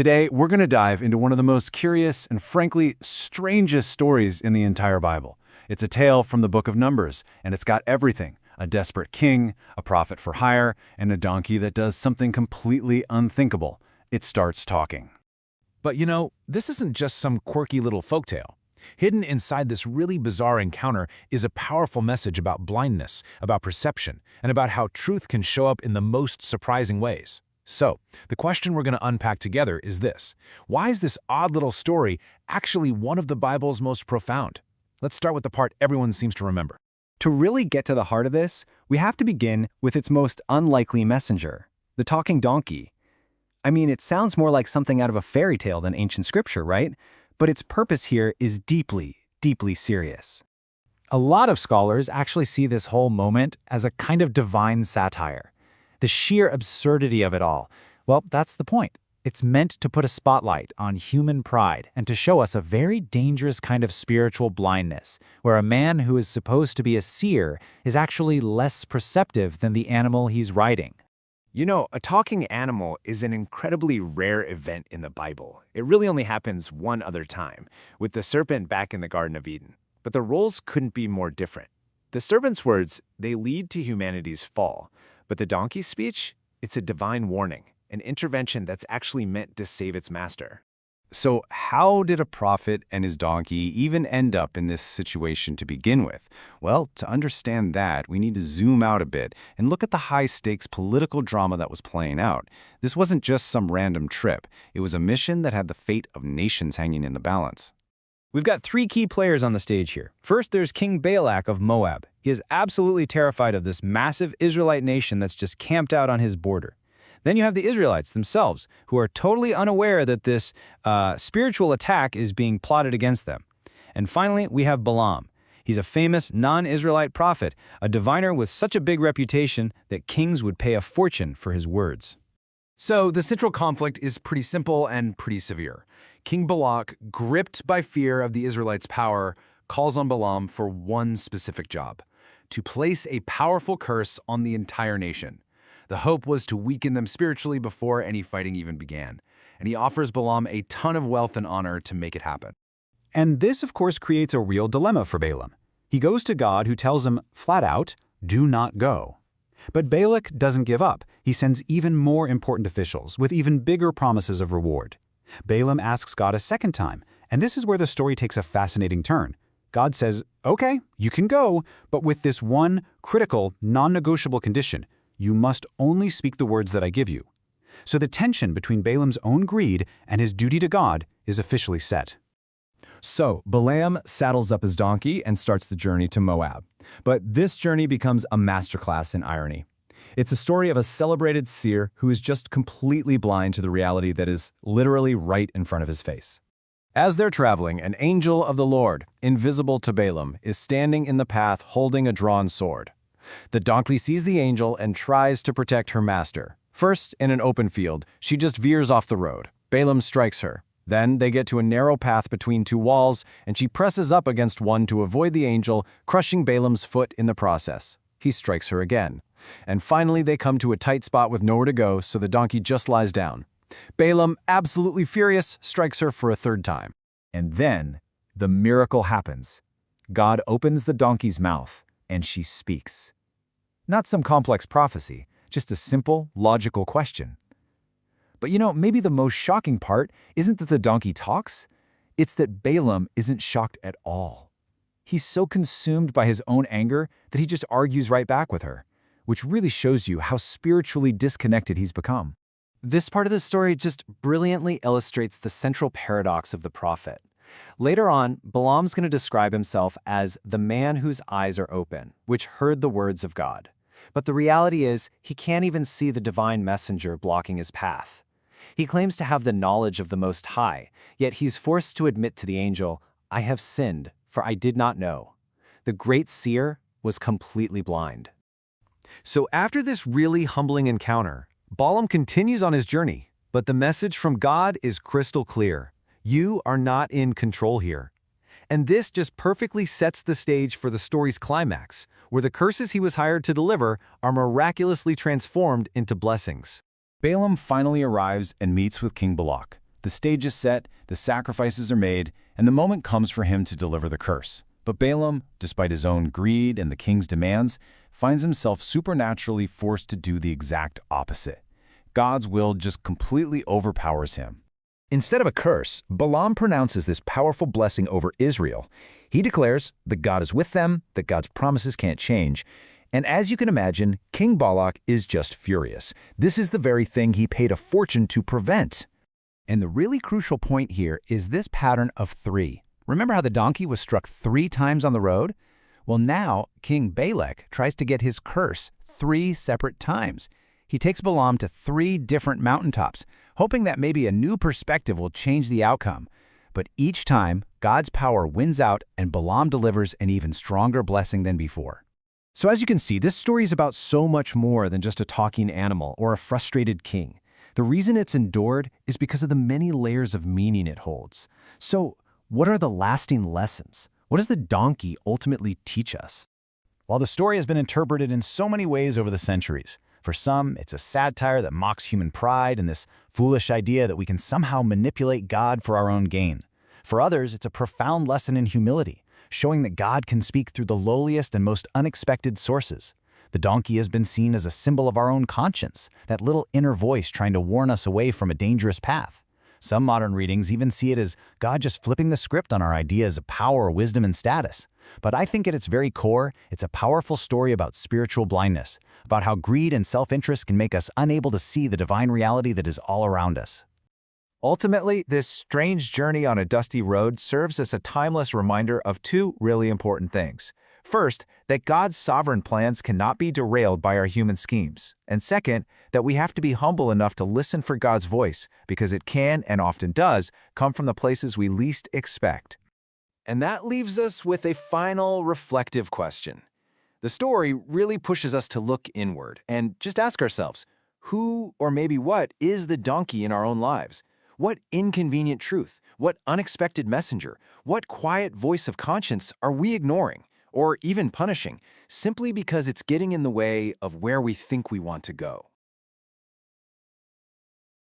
Today, we're going to dive into one of the most curious and frankly strangest stories in the entire Bible. It's a tale from the book of Numbers, and it's got everything: a desperate king, a prophet for hire, and a donkey that does something completely unthinkable. It starts talking. But this isn't just some quirky little folktale. Hidden inside this really bizarre encounter is a powerful message about blindness, about perception, and about how truth can show up in the most surprising ways. So, the question we're going to unpack together is this: why is this odd little story actually one of the Bible's most profound? Let's start with the part everyone seems to remember. To really get to the heart of this, we have to begin with its most unlikely messenger, the talking donkey. I mean, it sounds more like something out of a fairy tale than ancient scripture, right? But its purpose here is deeply, deeply serious. A lot of scholars actually see this whole moment as a kind of divine satire. The sheer absurdity of it all. Well, that's the point. It's meant to put a spotlight on human pride and to show us a very dangerous kind of spiritual blindness, where a man who is supposed to be a seer is actually less perceptive than the animal he's riding. A talking animal is an incredibly rare event in the Bible. It really only happens one other time, with the serpent back in the Garden of Eden. But the roles couldn't be more different. The serpent's words, they lead to humanity's fall. But the donkey's speech, it's a divine warning, an intervention that's actually meant to save its master. So how did a prophet and his donkey even end up in this situation to begin with? Well, to understand that, we need to zoom out a bit and look at the high-stakes political drama that was playing out. This wasn't just some random trip. It was a mission that had the fate of nations hanging in the balance. We've got three key players on the stage here. First, there's King Balaam of Moab. He is absolutely terrified of this massive Israelite nation that's just camped out on his border. Then you have the Israelites themselves, who are totally unaware that this spiritual attack is being plotted against them. And finally, we have Balaam. He's a famous non-Israelite prophet, a diviner with such a big reputation that kings would pay a fortune for his words. So, the central conflict is pretty simple and pretty severe. King Balak, gripped by fear of the Israelites' power, calls on Balaam for one specific job: to place a powerful curse on the entire nation. The hope was to weaken them spiritually before any fighting even began, and he offers Balaam a ton of wealth and honor to make it happen. And this, of course, creates a real dilemma for Balaam. He goes to God, who tells him, flat out, do not go. But Balak doesn't give up. He sends even more important officials with even bigger promises of reward. Balaam asks God a second time, and this is where the story takes a fascinating turn. God says, okay, you can go, but with this one critical, non-negotiable condition: you must only speak the words that I give you. So the tension between Balaam's own greed and his duty to God is officially set. So Balaam saddles up his donkey and starts the journey to Moab. But this journey becomes a masterclass in irony. It's a story of a celebrated seer who is just completely blind to the reality that is literally right in front of his face. As they're traveling, an angel of the Lord, invisible to Balaam, is standing in the path holding a drawn sword. The donkey sees the angel and tries to protect her master. First, in an open field, she just veers off the road. Balaam strikes her. Then they get to a narrow path between two walls, and she presses up against one to avoid the angel, crushing Balaam's foot in the process. He strikes her again. And finally, they come to a tight spot with nowhere to go, so the donkey just lies down. Balaam, absolutely furious, strikes her for a third time. And then, the miracle happens. God opens the donkey's mouth, and she speaks. Not some complex prophecy, just a simple, logical question. But maybe the most shocking part isn't that the donkey talks, it's that Balaam isn't shocked at all. He's so consumed by his own anger that he just argues right back with her, which really shows you how spiritually disconnected he's become. This part of the story just brilliantly illustrates the central paradox of the prophet. Later on, Balaam's going to describe himself as the man whose eyes are open, which heard the words of God. But the reality is, he can't even see the divine messenger blocking his path. He claims to have the knowledge of the Most High, yet he's forced to admit to the angel, I have sinned, for I did not know. The great seer was completely blind. So after this really humbling encounter, Balaam continues on his journey, but the message from God is crystal clear. You are not in control here. And this just perfectly sets the stage for the story's climax, where the curses he was hired to deliver are miraculously transformed into blessings. Balaam finally arrives and meets with King Balak. The stage is set, the sacrifices are made, and the moment comes for him to deliver the curse. But Balaam, despite his own greed and the king's demands, finds himself supernaturally forced to do the exact opposite. God's will just completely overpowers him. Instead of a curse, Balaam pronounces this powerful blessing over Israel. He declares that God is with them, that God's promises can't change. And as you can imagine, King Balak is just furious. This is the very thing he paid a fortune to prevent. And the really crucial point here is this pattern of 3. Remember how the donkey was struck 3 times on the road? Well, now King Balak tries to get his curse 3 separate times. He takes Balaam to 3 different mountaintops, hoping that maybe a new perspective will change the outcome. But each time, God's power wins out and Balaam delivers an even stronger blessing than before. So as you can see, this story is about so much more than just a talking animal or a frustrated king. The reason it's endured is because of the many layers of meaning it holds. So, what are the lasting lessons? What does the donkey ultimately teach us? While the story has been interpreted in so many ways over the centuries, for some, it's a satire that mocks human pride and this foolish idea that we can somehow manipulate God for our own gain. For others, it's a profound lesson in humility, showing that God can speak through the lowliest and most unexpected sources. The donkey has been seen as a symbol of our own conscience, that little inner voice trying to warn us away from a dangerous path. Some modern readings even see it as God just flipping the script on our ideas of power, wisdom, and status. But I think at its very core, it's a powerful story about spiritual blindness, about how greed and self-interest can make us unable to see the divine reality that is all around us. Ultimately, this strange journey on a dusty road serves as a timeless reminder of 2 really important things. First, that God's sovereign plans cannot be derailed by our human schemes. And second, that we have to be humble enough to listen for God's voice, because it can, and often does, come from the places we least expect. And that leaves us with a final reflective question. The story really pushes us to look inward and just ask ourselves, who or maybe what is the donkey in our own lives? What inconvenient truth, what unexpected messenger, what quiet voice of conscience are we ignoring or even punishing simply because it's getting in the way of where we think we want to go?